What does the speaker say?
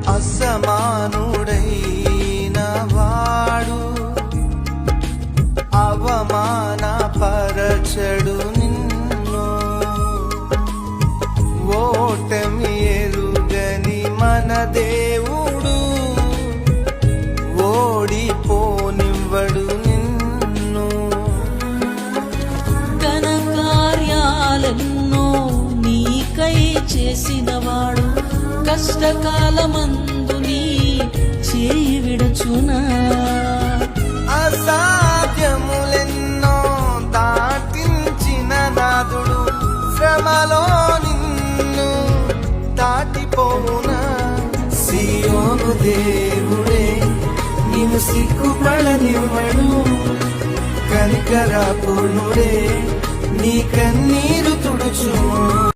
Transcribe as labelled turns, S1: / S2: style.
S1: అసమానుడైన వాడు అవమానపరచడు నిన్ను. ఓటమి ఎరుగని మన దేవుడు ఓడిపోనివ్వడు నిన్ను.
S2: ఘన కార్యాలెన్నో నీకై చేసినవాడు కష్టకాలమందు నీ చేయి విడచునా.
S1: అసాధ్యములెన్నో దాటించిన నాదుడు శ్రమలో నిన్ను దాటిపోవునా. సియోను దేవుడే నిన్ను సిగ్గుపడనివ్వడు, కనికరపూర్ణుడే నీ కన్నీరు తుడుచును.